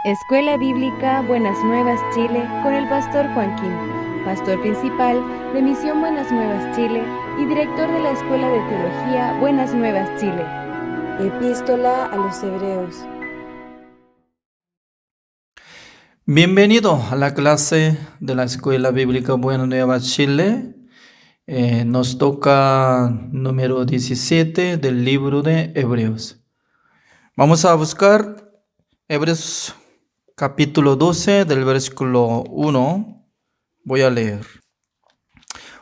Escuela Bíblica Buenas Nuevas Chile con el pastor Joaquín, pastor principal de Misión Buenas Nuevas Chile y director de la Escuela de Teología Buenas Nuevas Chile. Epístola a los Hebreos. Bienvenido a la clase de la Escuela Bíblica Buenas Nuevas Chile. Nos toca número 17 del libro de Hebreos. Vamos a buscar Hebreos capítulo 12 del versículo 1. Voy a leer.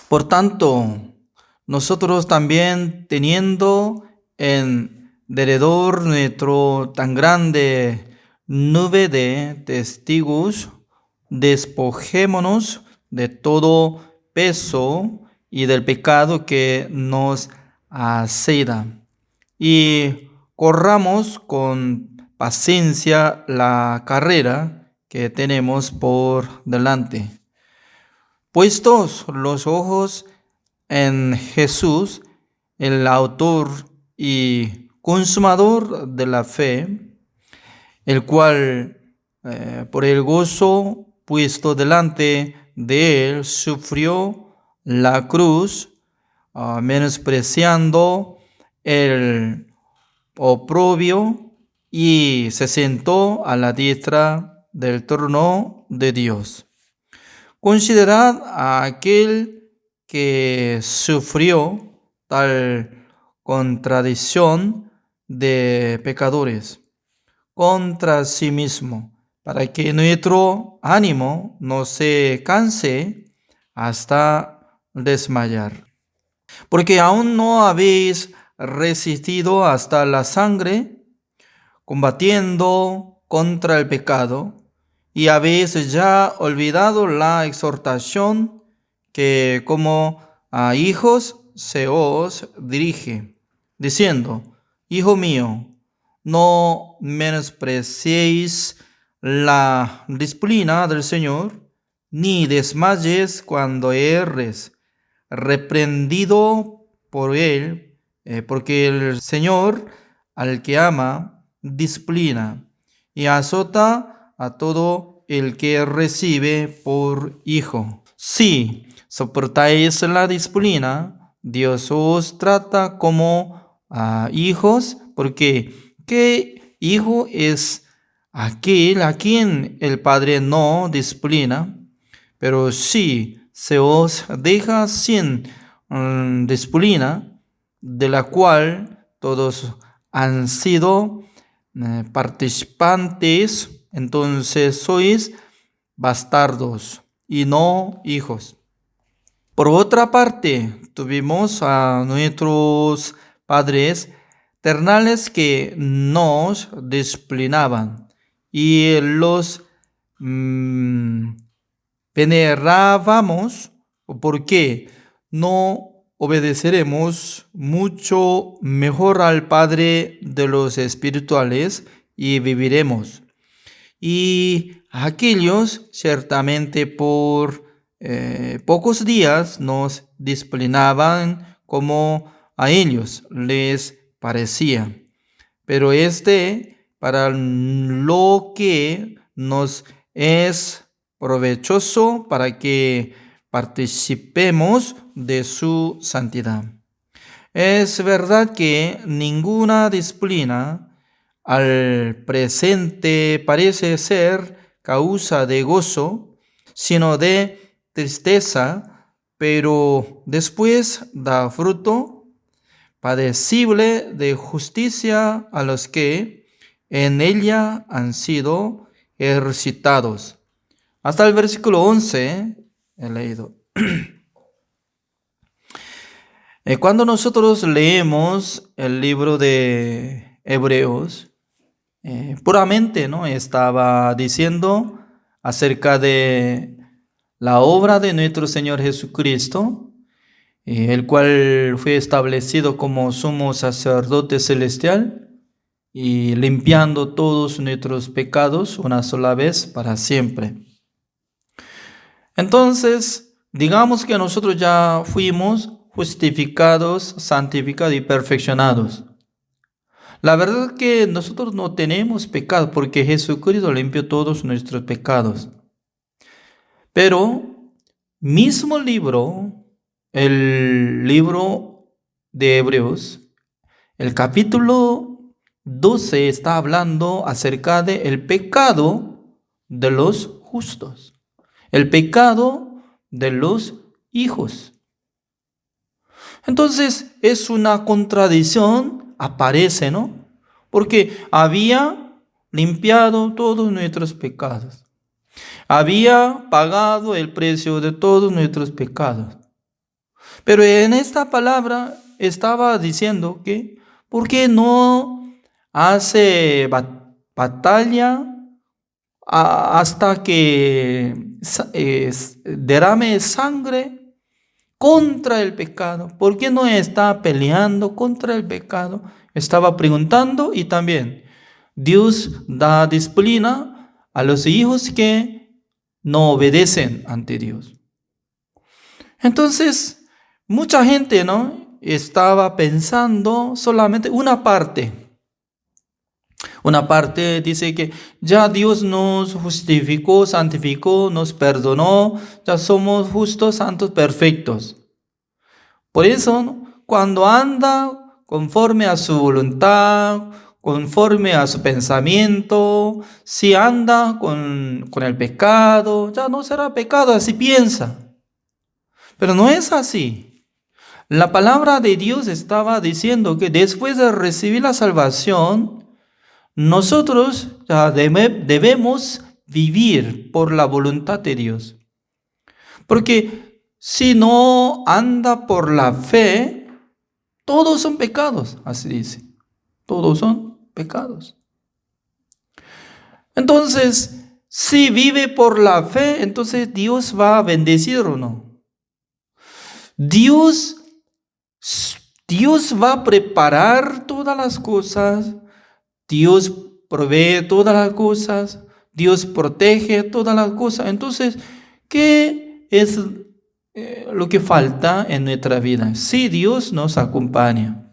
Por tanto, nosotros también teniendo en derredor nuestro tan grande nube de testigos, despojémonos de todo peso y del pecado que nos asedia, y corramos con paciencia la carrera que tenemos por delante. Puestos los ojos en Jesús, el autor y consumador de la fe, el cual por el gozo puesto delante de él sufrió la cruz, menospreciando el oprobio, y se sentó a la diestra del trono de Dios. Considerad a aquel que sufrió tal contradicción de pecadores contra sí mismo, para que nuestro ánimo no se canse hasta desmayar. Porque aún no habéis resistido hasta la sangre, combatiendo contra el pecado, y habéis ya olvidado la exhortación que como a hijos se os dirige, diciendo: Hijo mío, no menospreciéis la disciplina del Señor, ni desmayes cuando erres, reprendido por él, porque el Señor al que ama disciplina y azota a todo el que recibe por hijo. Si soportáis la disciplina, Dios os trata como a hijos, porque ¿qué hijo es aquel a quien el Padre no disciplina? Pero si se os deja sin disciplina, de la cual todos han sido participantes, entonces sois bastardos y no hijos. Por otra parte, tuvimos a nuestros padres terrenales que nos disciplinaban y los venerábamos, porque no obedeceremos mucho mejor al Padre de los espirituales y viviremos. Y aquellos ciertamente por pocos días nos disciplinaban como a ellos les parecía, pero para lo que nos es provechoso, para que participemos de su santidad. Es verdad que ninguna disciplina al presente parece ser causa de gozo, sino de tristeza, pero después da fruto padecible de justicia a los que en ella han sido ejercitados. Hasta el versículo 11 he leído. Cuando nosotros leemos el libro de Hebreos, puramente, ¿no?, estaba diciendo acerca de la obra de nuestro Señor Jesucristo, el cual fue establecido como sumo sacerdote celestial y limpiando todos nuestros pecados una sola vez para siempre. Entonces, digamos que nosotros ya fuimos justificados, santificados y perfeccionados. La verdad que nosotros no tenemos pecado porque Jesucristo limpió todos nuestros pecados. Pero mismo libro, el libro de Hebreos, el capítulo 12 está hablando acerca del pecado de los justos, el pecado de los hijos. Entonces es una contradicción, aparece, ¿no? Porque había limpiado todos nuestros pecados. Había pagado el precio de todos nuestros pecados. Pero en esta palabra estaba diciendo que, ¿por qué no hace batalla hasta que derrame sangre contra el pecado? ¿Por qué no está peleando contra el pecado? Estaba preguntando, y también Dios da disciplina a los hijos que no obedecen ante Dios. Entonces, mucha gente, ¿no?, estaba pensando solamente una parte. Una parte dice que ya Dios nos justificó, santificó, nos perdonó, ya somos justos, santos, perfectos. Por eso, ¿no?, cuando anda conforme a su voluntad, conforme a su pensamiento, si anda con el pecado, ya no será pecado, así piensa. Pero no es así. La palabra de Dios estaba diciendo que después de recibir la salvación, nosotros ya debemos vivir por la voluntad de Dios. Porque si no anda por la fe, todos son pecados, así dice. Todos son pecados. Entonces, si vive por la fe, entonces Dios va a bendecir o no. Dios va a preparar todas las cosas. Dios provee todas las cosas. Dios protege todas las cosas. Entonces, ¿qué es lo que falta en nuestra vida? Si Dios nos acompaña.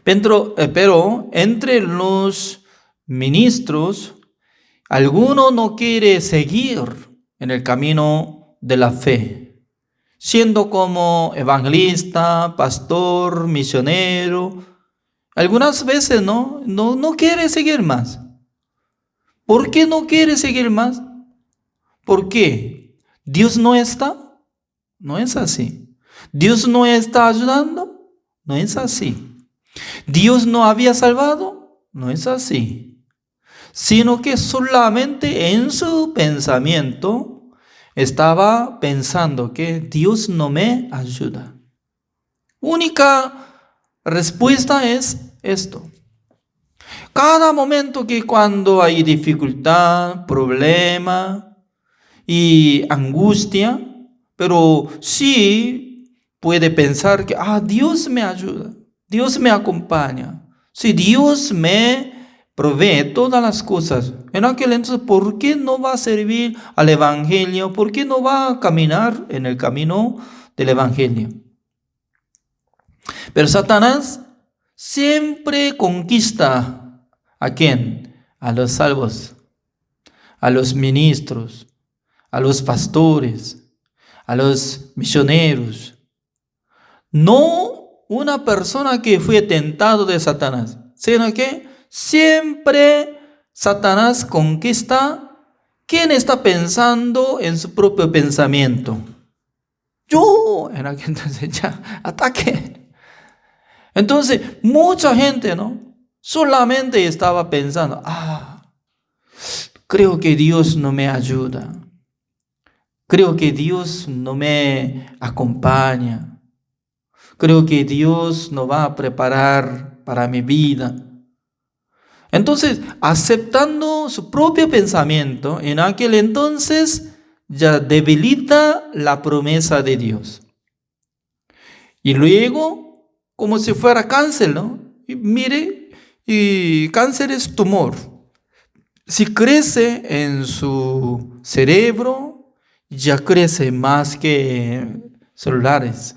Pero entre los ministros, alguno no quiere seguir en el camino de la fe, siendo como evangelista, pastor, misionero. Algunas veces no quiere seguir más. ¿Por qué no quiere seguir más? ¿Por qué? ¿Dios no está? No es así. ¿Dios no está ayudando? No es así. ¿Dios no había salvado? No es así. Sino que solamente en su pensamiento estaba pensando que Dios no me ayuda. Única respuesta es esto. Cada momento que cuando hay dificultad, problema y angustia, pero sí puede pensar que Dios me ayuda, Dios me acompaña. Si Dios me provee todas las cosas, en aquel entonces, ¿por qué no va a servir al Evangelio? ¿Por qué no va a caminar en el camino del Evangelio? Pero Satanás siempre conquista ¿a quién? A los salvos, a los ministros, a los pastores, a los misioneros. No una persona que fue tentado de Satanás, sino que siempre Satanás conquista quien está pensando en su propio pensamiento. Yo, en aquel entonces ya, ataque. Entonces, mucha gente, ¿no?, solamente estaba pensando, creo que Dios no me ayuda. Creo que Dios no me acompaña. Creo que Dios no va a preparar para mi vida. Entonces, aceptando su propio pensamiento, en aquel entonces ya debilita la promesa de Dios. Y luego, como si fuera cáncer, ¿no? Y mire, y cáncer es tumor. Si crece en su cerebro, ya crece más que celulares.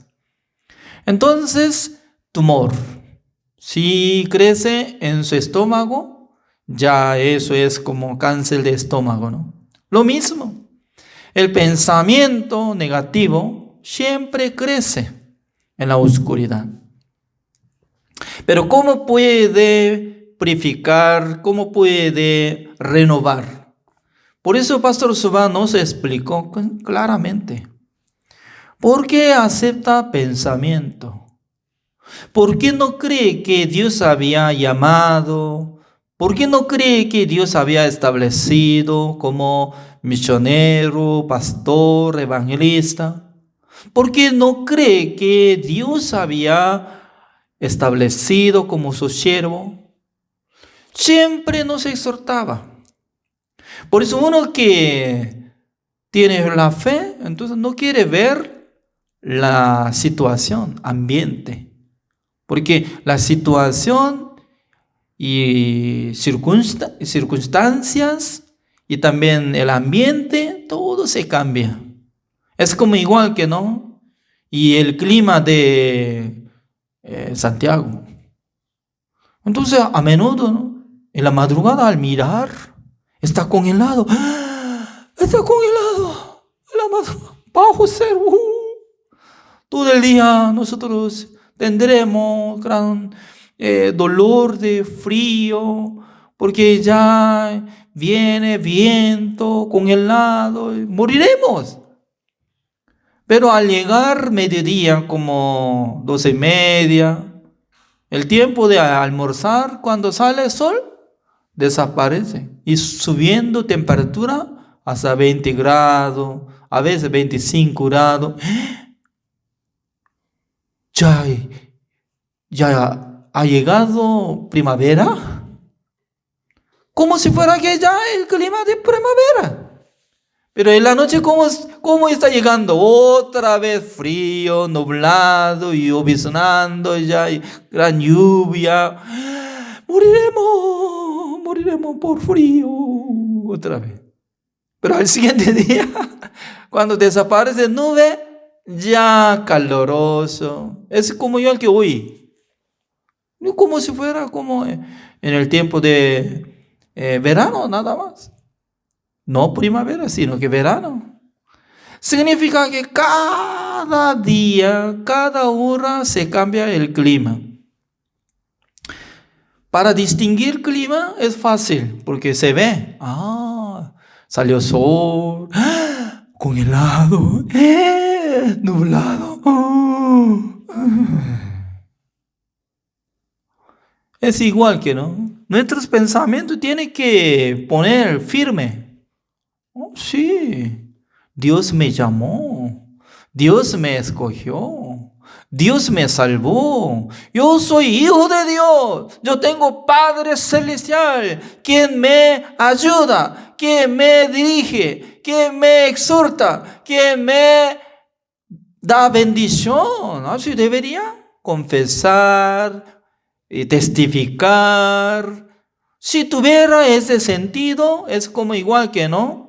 Entonces, tumor. Si crece en su estómago, ya eso es como cáncer de estómago, ¿no? Lo mismo, el pensamiento negativo siempre crece en la oscuridad. Pero ¿cómo puede purificar? ¿Cómo puede renovar? Por eso Pastor Subá nos explicó claramente. ¿Por qué acepta pensamiento? ¿Por qué no cree que Dios había llamado? ¿Por qué no cree que Dios había establecido como misionero, pastor, evangelista? ¿Por qué no cree que Dios había establecido como su siervo? Siempre nos exhortaba. Por eso uno que tiene la fe, entonces no quiere ver la situación, ambiente. Porque la situación y circunstancias y también el ambiente, todo se cambia. Es como igual que, ¿no? Y el clima de Santiago. Entonces, a menudo, ¿no? En la madrugada al mirar, está congelado. Está congelado. En la madrugada, bajo cero. Todo el día nosotros tendremos gran dolor de frío, porque ya viene viento congelado, moriremos. Pero al llegar mediodía, como 12:30, el tiempo de almorzar, cuando sale el sol, desaparece. Y subiendo temperatura hasta 20 grados, a veces 25 grados. Ya ha llegado primavera. Como si fuera que ya el clima de primavera. Pero en la noche, ¿cómo está llegando? Otra vez frío, nublado y lloviznando, ya hay gran lluvia. Moriremos por frío. Otra vez. Pero al siguiente día, cuando desaparece nube, ya caloroso. Es como yo el que hoy. Como si fuera como en el tiempo de verano, nada más. No primavera, sino que verano. Significa que cada día, cada hora se cambia el clima. Para distinguir clima es fácil, porque se ve. Salió sol, congelado, nublado. Es igual que, ¿no? Nuestros pensamientos tienen que poner firme. Sí, Dios me llamó, Dios me escogió, Dios me salvó. Yo soy hijo de Dios, yo tengo Padre Celestial, quien me ayuda, quien me dirige, quien me exhorta, quien me da bendición. Así debería confesar y testificar. Si tuviera ese sentido, es como igual que, ¿no?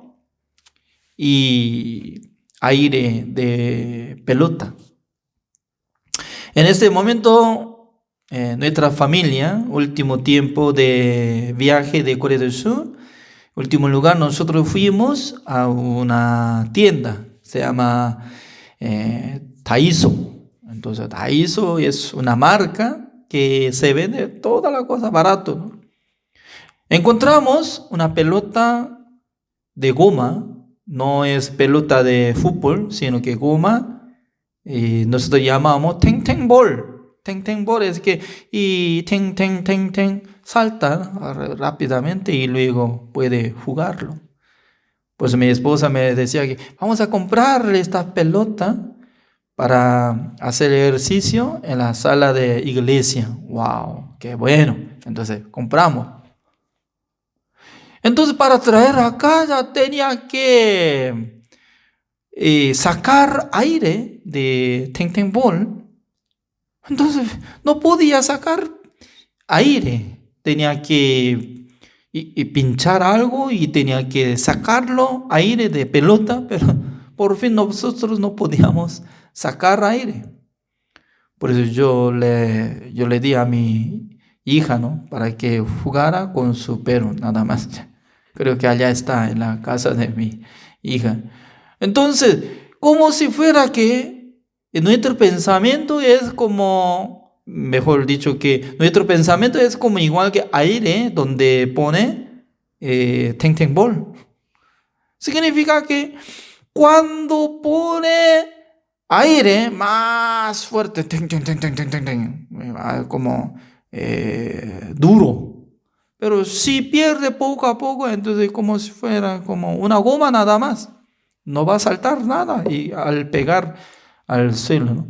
Y aire de pelota. En este momento, nuestra familia, último tiempo de viaje de Corea del Sur, último lugar, nosotros fuimos a una tienda, se llama Daiso. Entonces, Daiso es una marca que se vende toda la cosa barato, ¿no? Encontramos una pelota de goma. No es pelota de fútbol, sino que goma. Y nosotros llamamos ten ten ball. Ten ten ball es que y ten salta rápidamente y luego puede jugarlo. Pues mi esposa me decía que vamos a comprar esta pelota para hacer ejercicio en la sala de iglesia. ¡Wow! ¡Qué bueno! Entonces compramos. Entonces, para traer acá ya tenía que sacar aire de ten ball. Entonces, no podía sacar aire. Tenía que pinchar algo y tenía que sacarlo aire de pelota, pero por fin nosotros no podíamos sacar aire. Por eso yo le di a mi hija, ¿no? Para que jugara con su perro, nada más. Creo que allá está, en la casa de mi hija. Entonces, como si fuera que nuestro pensamiento es como, mejor dicho, que nuestro pensamiento es como igual que aire donde pone ten ball. Significa que cuando pone aire más fuerte, como duro. Pero si pierde poco a poco, entonces como si fuera como una goma nada más. No va a saltar nada y al pegar al suelo, ¿no?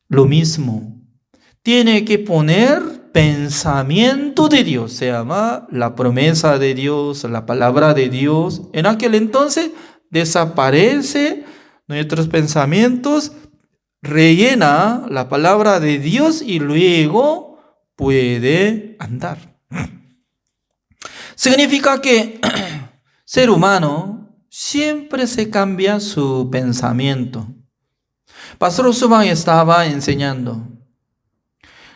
Lo mismo. Tiene que poner pensamiento de Dios. Se llama la promesa de Dios, la palabra de Dios. En aquel entonces desaparece nuestros pensamientos, rellena la palabra de Dios y luego puede andar. Significa que ser humano siempre se cambia su pensamiento. Pastor Suban estaba enseñando,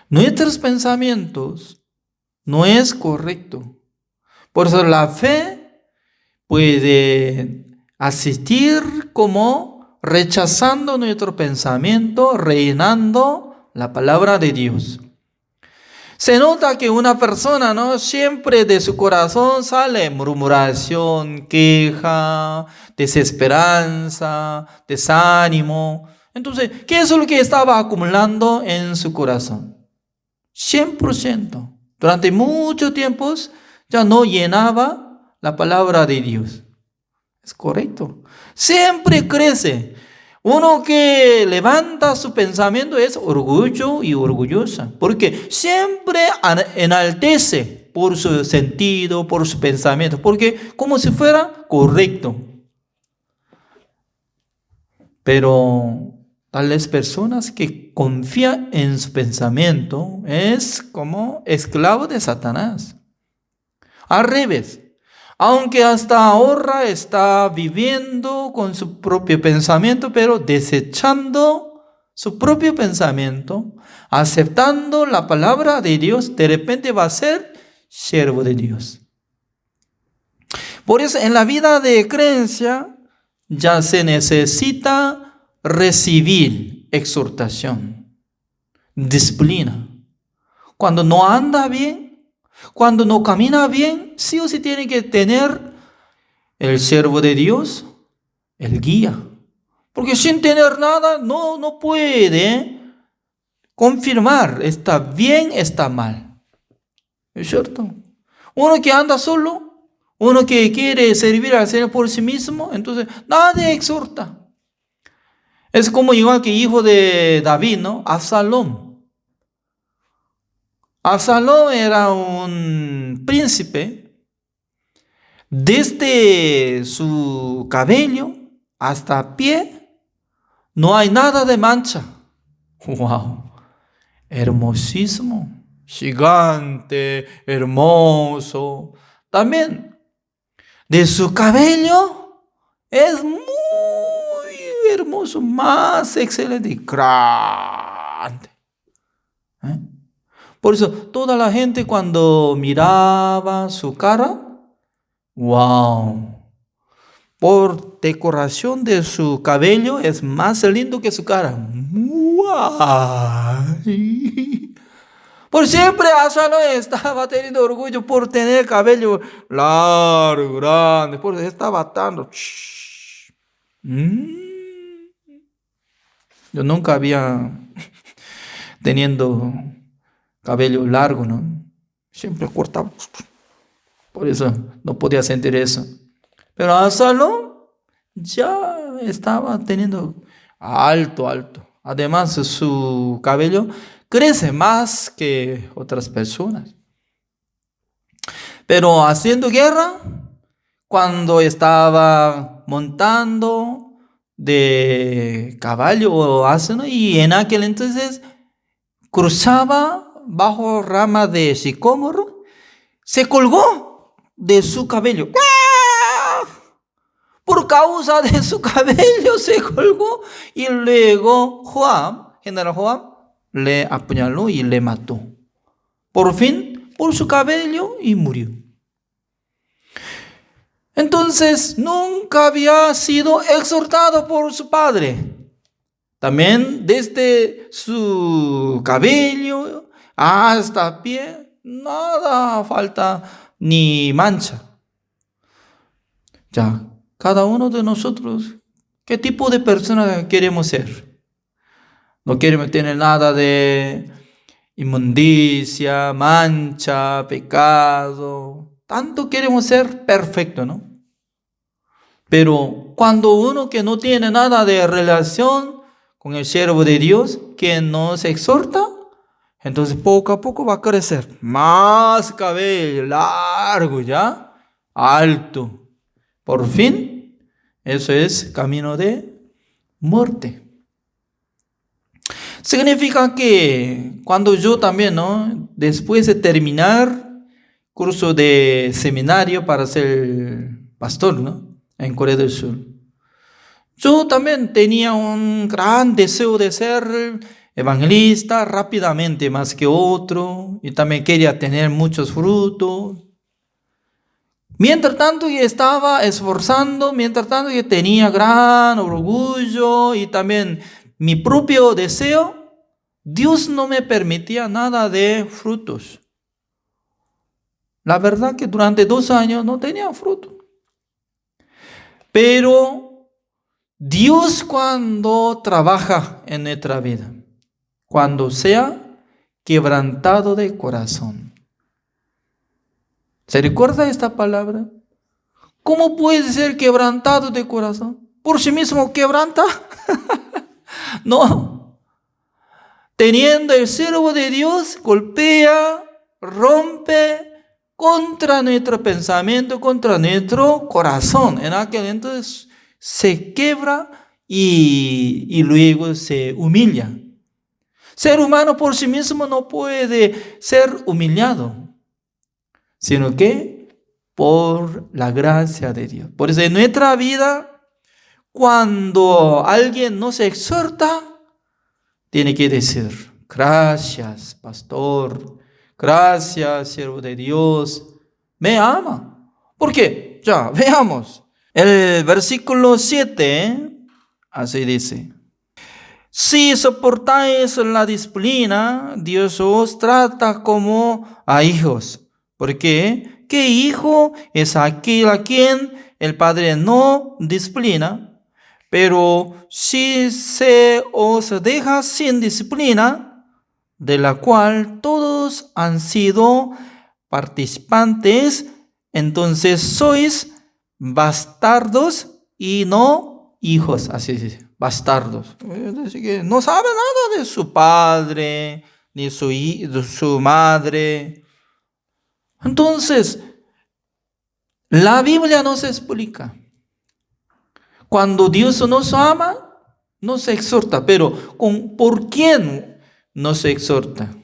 nuestros pensamientos no es correcto. Por eso la fe puede asistir como rechazando nuestro pensamiento, rellenando la palabra de Dios. Se nota que una persona, ¿no? Siempre de su corazón sale murmuración, queja, desesperanza, desánimo. Entonces, ¿qué es lo que estaba acumulando en su corazón? 100%. Durante muchos tiempos ya no llenaba la palabra de Dios. Es correcto. Siempre crece. Uno que levanta su pensamiento es orgullo y orgullosa, porque siempre enaltece por su sentido, por su pensamiento, porque como si fuera correcto. Pero tales personas que confían en su pensamiento es como esclavo de Satanás. Al revés. Aunque hasta ahora está viviendo con su propio pensamiento, pero desechando su propio pensamiento, aceptando la palabra de Dios, de repente va a ser siervo de Dios. Por eso en la vida de creencia ya se necesita recibir exhortación, disciplina. Cuando no anda bien, cuando no camina bien, sí o sí tiene que tener el siervo de Dios, el guía. Porque sin tener nada no puede confirmar está bien, está mal. ¿Es cierto? Uno que anda solo, uno que quiere servir al Señor por sí mismo, entonces nadie exhorta. Es como igual que hijo de David, ¿no? Absalón. Absalón era un príncipe. Desde su cabello hasta pie no hay nada de mancha. ¡Wow! Hermosísimo, gigante, hermoso. También de su cabello es muy hermoso, más excelente y grande. Por eso toda la gente cuando miraba su cara, wow, por decoración de su cabello es más lindo que su cara. Wow. Por siempre Absalón estaba teniendo orgullo por tener cabello largo, grande, por eso estaba atando. Yo nunca había teniendo cabello largo, ¿no? Siempre cortaba. Por eso no podía sentir eso. Pero Absalón ya estaba teniendo alto. Además, su cabello crece más que otras personas. Pero haciendo guerra, cuando estaba montando de caballo o asno, y en aquel entonces cruzaba bajo rama de sicómoro, se colgó de su cabello. Por causa de su cabello se colgó y luego Joab general Joab le apuñaló y le mató. Por fin, por su cabello, y murió. Entonces, nunca había sido exhortado por su padre. También desde su cabello hasta pie, nada falta ni mancha. Ya, cada uno de nosotros, ¿qué tipo de persona queremos ser? No queremos tener nada de inmundicia, mancha, pecado. Tanto queremos ser perfecto, ¿no? Pero cuando uno que no tiene nada de relación con el siervo de Dios, que nos exhorta, entonces poco a poco va a crecer. Más cabello, largo ya, alto. Por fin, eso es camino de muerte. Significa que cuando yo también, ¿no? Después de terminar curso de seminario para ser pastor, ¿no? En Corea del Sur, yo también tenía un gran deseo de ser evangelista rápidamente más que otro, y también quería tener muchos frutos. Mientras tanto yo estaba esforzando, mientras tanto yo tenía gran orgullo y también mi propio deseo, Dios no me permitía nada de frutos. La verdad que durante 2 años no tenía fruto. Pero Dios, cuando trabaja en nuestra vida, cuando sea quebrantado de corazón. ¿Se recuerda esta palabra? ¿Cómo puede ser quebrantado de corazón? ¿Por sí mismo quebranta? No. Teniendo el siervo de Dios, golpea, rompe contra nuestro pensamiento, contra nuestro corazón. En aquel entonces se quebra y luego se humilla. Ser humano por sí mismo no puede ser humillado, sino que por la gracia de Dios. Por eso en nuestra vida, cuando alguien nos exhorta, tiene que decir: gracias, pastor, gracias, siervo de Dios, me ama. ¿Por qué? Ya, veamos. El versículo 7, así dice: si soportáis la disciplina, Dios os trata como a hijos. Porque ¿qué hijo es aquel a quien el padre no disciplina? Pero si se os deja sin disciplina, de la cual todos han sido participantes, entonces sois bastardos y no hijos. Así dice, bastardos. Es decir, que no sabe nada de su padre, ni de su madre. Entonces, la Biblia nos explica. Cuando Dios nos ama, nos exhorta, pero ¿por quién nos exhorta?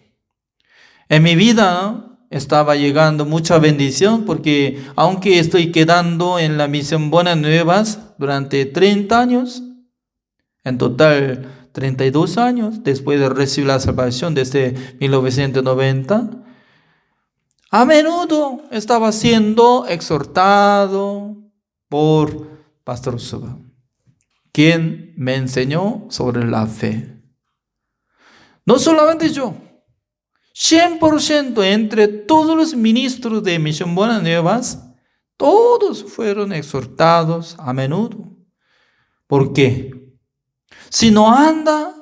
En mi vida estaba llegando mucha bendición, porque aunque estoy quedando en la misión Buenas Nuevas durante 30 años, en total 32 años, después de recibir la salvación desde 1990, a menudo estaba siendo exhortado por Pastor Suba, quien me enseñó sobre la fe. No solamente yo, 100% entre todos los ministros de Misión Buenas Nuevas, todos fueron exhortados a menudo. ¿Por qué? Si no anda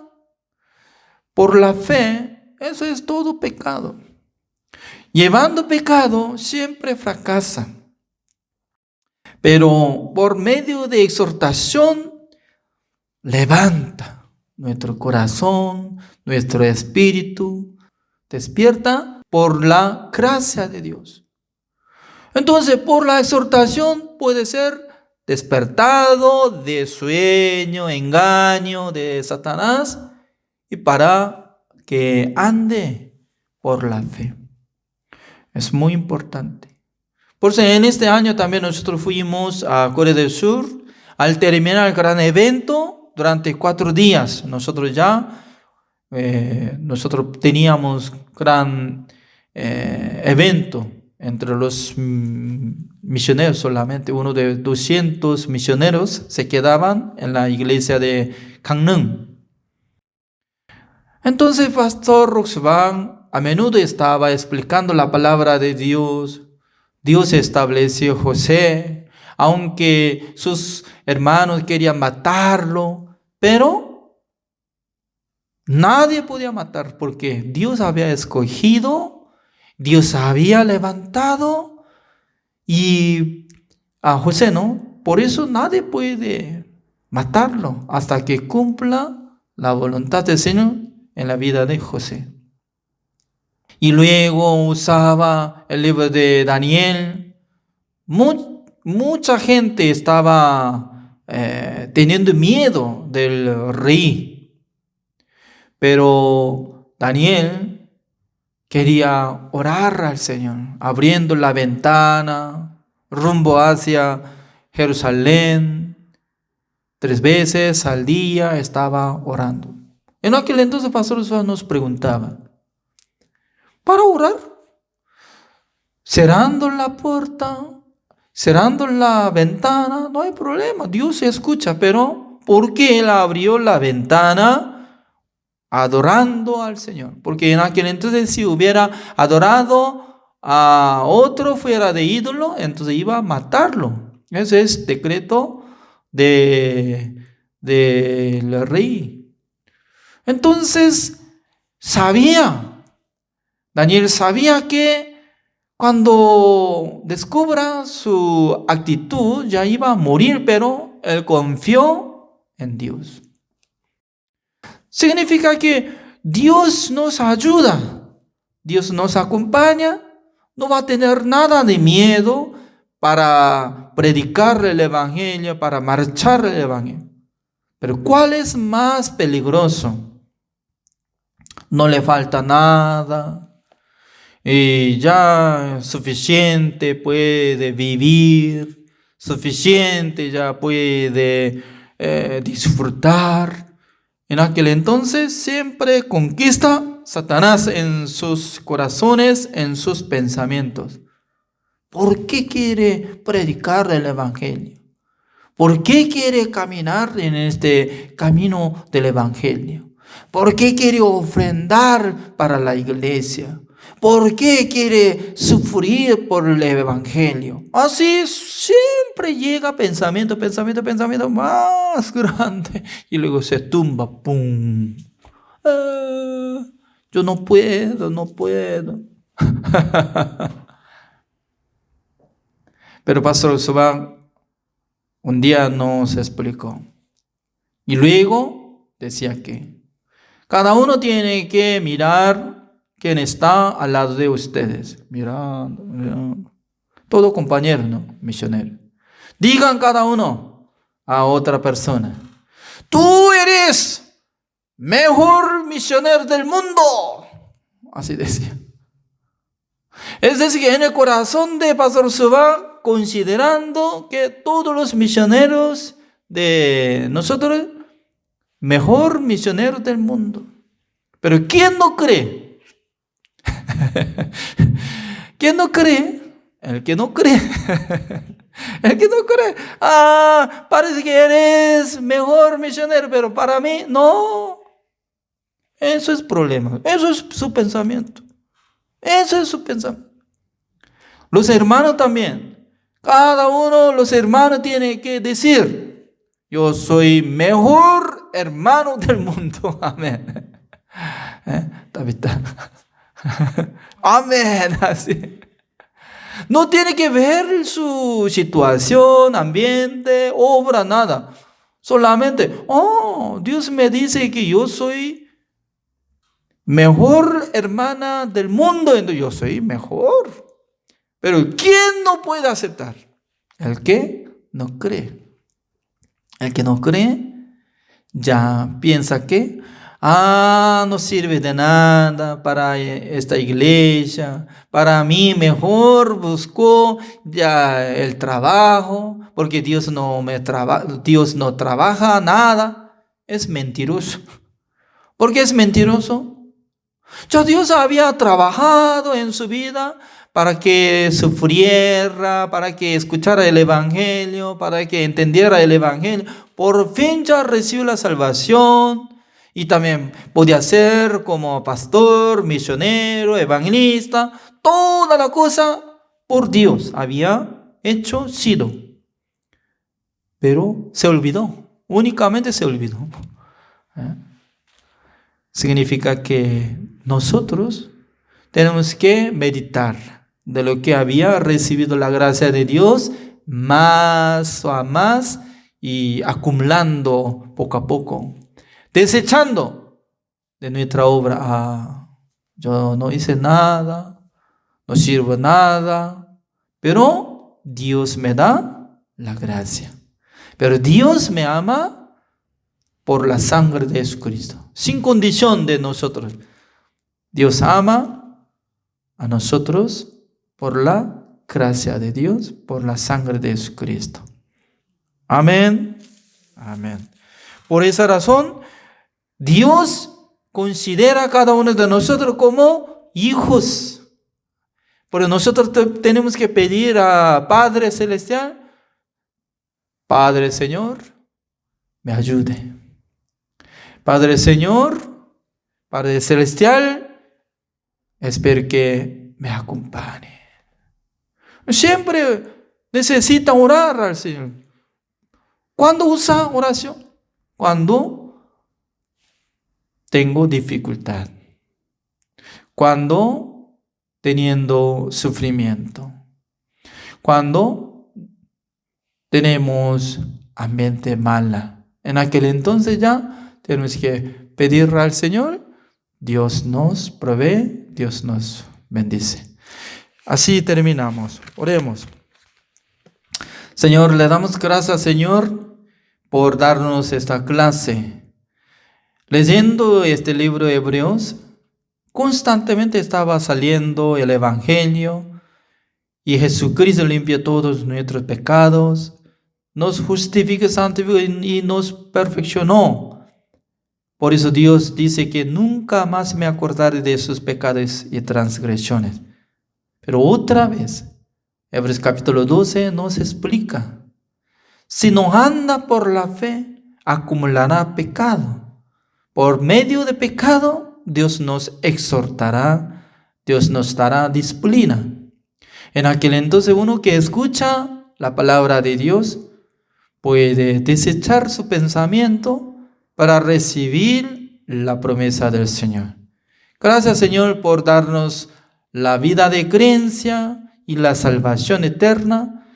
por la fe, eso es todo pecado. Llevando pecado siempre fracasa. Pero por medio de exhortación, levanta nuestro corazón, nuestro espíritu, despierta por la gracia de Dios. Entonces, por la exhortación puede ser despertado de sueño, engaño de Satanás, y para que ande por la fe. Es muy importante. Por eso en este año también nosotros fuimos a Corea del Sur. Al terminar el gran evento, durante 4 días, nosotros ya nosotros teníamos gran evento entre los misioneros. Solamente uno de 200 misioneros se quedaban en la iglesia de Gangneung. Entonces el pastor Roxban a menudo estaba explicando la palabra de Dios. Dios estableció a José, aunque sus hermanos querían matarlo, pero nadie podía matar porque Dios había escogido, Dios había levantado y a José, ¿no? Por eso nadie puede matarlo hasta que cumpla la voluntad del Señor en la vida de José. Y luego usaba el libro de Daniel. Mucha gente estaba teniendo miedo del rey, pero Daniel quería orar al Señor, abriendo la ventana rumbo hacia Jerusalén. 3 veces al día estaba orando. En aquel entonces el pastor nos preguntaba, ¿para orar? Cerrando la puerta, cerrando la ventana, no hay problema, Dios se escucha, pero ¿por qué él abrió la ventana adorando al Señor? Porque en aquel entonces si hubiera adorado a otro fuera de ídolo, entonces iba a matarlo. Ese es decreto del rey. Entonces Daniel sabía que cuando descubra su actitud ya iba a morir, pero él confió en Dios. Significa que Dios nos ayuda, Dios nos acompaña, no va a tener nada de miedo para predicar el evangelio, para marchar el evangelio. Pero ¿cuál es más peligroso? No le falta nada y ya suficiente puede vivir, suficiente ya puede disfrutar. En aquel entonces siempre conquista Satanás en sus corazones, en sus pensamientos. ¿Por qué quiere predicar el evangelio? ¿Por qué quiere caminar en este camino del evangelio? ¿Por qué quiere ofrendar para la iglesia? ¿Por qué quiere sufrir por el evangelio? Así siempre llega pensamiento más grande y luego se tumba, ¡pum! Yo no puedo. Pero Pastor Subán un día nos explicó y luego decía que cada uno tiene que mirar quién está al lado de ustedes. Mirando. Todo compañero, ¿no? Misionero. Digan cada uno a otra persona, tú eres mejor misionero del mundo. Así decía. Es decir, que en el corazón de Pastor Subán, considerando que todos los misioneros de nosotros, mejor misionero del mundo. Pero ¿quién no cree? ¿Quién no cree? El que no cree. El que no cree. Parece que eres mejor misionero, pero para mí no. Eso es problema. Eso es su pensamiento. Eso es su pensamiento. Los hermanos también. Cada uno, los hermanos tienen que decir, yo soy mejor hermano del mundo. Amén. Tabita. Amén. Así. No tiene que ver su situación, ambiente, obra, nada. Solamente, Dios me dice que yo soy mejor hermana del mundo, entonces yo soy mejor. Pero ¿quién no puede aceptar? El que no cree. El que no cree ya piensa que no sirve de nada para esta iglesia. Para mí mejor busco ya el trabajo, porque Dios no trabaja nada. Es mentiroso. ¿Por qué es mentiroso? Ya Dios había trabajado en su vida para que sufriera, para que escuchara el Evangelio, para que entendiera el Evangelio. Por fin ya recibió la salvación y también podía ser como pastor, misionero, evangelista, toda la cosa por Dios había sido. Pero se olvidó, únicamente se olvidó. Significa que nosotros tenemos que meditar de lo que había recibido la gracia de Dios más a más y acumulando poco a poco, desechando de nuestra obra. Yo no hice nada, no sirvo nada, pero Dios me da la gracia. Pero Dios me ama por la sangre de Jesucristo, sin condición de nosotros. Dios ama a nosotros por la gracia de Dios, por la sangre de Jesucristo. Amén. Amén. Por esa razón, Dios considera a cada uno de nosotros como hijos. Pero nosotros tenemos que pedir a Padre Celestial: Padre Señor, me ayude. Padre Señor, Padre Celestial, espero que me acompañe. Siempre necesita orar al Señor. ¿Cuándo usa oración? Cuando tengo dificultad. Cuando teniendo sufrimiento. Cuando tenemos ambiente mala. En aquel entonces ya tenemos que pedirle al Señor. Dios nos provee, Dios nos bendice. Así terminamos. Oremos. Señor, le damos gracias, Señor, por darnos esta clase. Leyendo este libro de Hebreos, constantemente estaba saliendo el Evangelio y Jesucristo limpia todos nuestros pecados, nos justifica, santificó y nos perfeccionó. Por eso Dios dice que nunca más me acordaré de sus pecados y transgresiones. Pero otra vez, Hebreos capítulo 12 nos explica: si no anda por la fe, acumulará pecado. Por medio de pecado, Dios nos exhortará, Dios nos dará disciplina. En aquel entonces uno que escucha la palabra de Dios puede desechar su pensamiento para recibir la promesa del Señor. Gracias, Señor, por darnos la vida de creencia y la salvación eterna.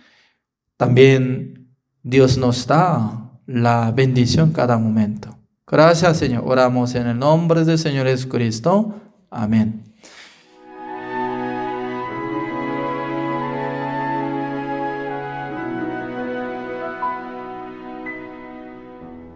También Dios nos da la bendición cada momento. Gracias, Señor. Oramos en el nombre del Señor Jesucristo. Amén.